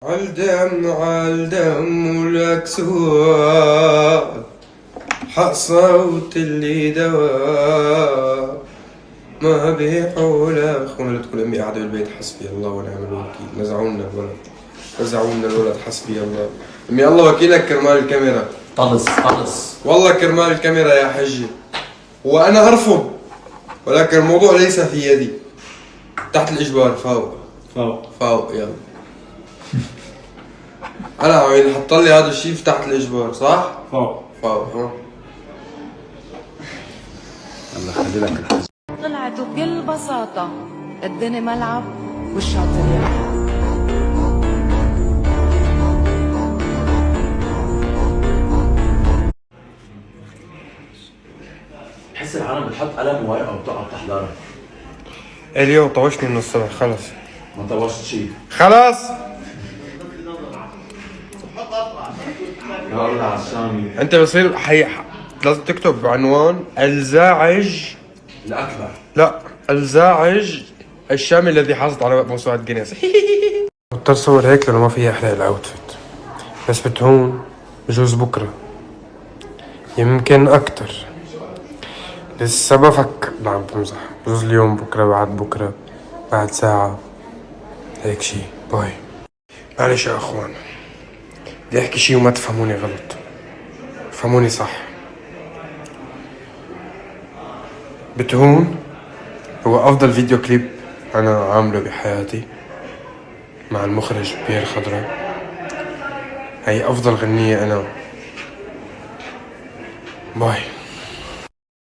عالدم ولك سواد حق صوت اللي دواء ما بيحول اخونا. لا تكون امي قاعده بالبيت حسبي الله ونعم الوكيل. نزعونا الولد حسبي الله. امي الله وكيلك كرمال الكاميرا. طلص والله كرمال الكاميرا يا حجي. وانا ارفض ولكن الموضوع ليس في يدي. تحت الاجبار. فوق يلا. انا عم ينحط لي هذا الشيء تحت الاجبار صح؟ فوق ها. الله خلي لك الحزن. طلعت بكل بساطة الدنيا ملعب والشاطر يلعب. بحس العالم بتحط قلم وورقة وبتقعد تحضرها. اليوم طوشني من الصبح خلص. ما طوشت شيء. خلاص يا الله عشاني. انت بصير لازم تكتب عنوان الزاعج الأكبر. لا الزاعج الشامي الذي حصل على موسوعة جينيس. مضطر صور هيك لانه ما فيها احلى الاوتفيت. بس بتهون بجوز بكره يمكن اكتر. لسه بفكر. لا عم بمزح. بجوز اليوم بكره بعد ساعة هيك شي. باي. معلش يا اخوان بدي احكي شي وما تفهموني غلط. فهموني صح. بتهون هو افضل فيديو كليب انا عامله بحياتي مع المخرج بيير خضرا. هي افضل غنية انا. باي.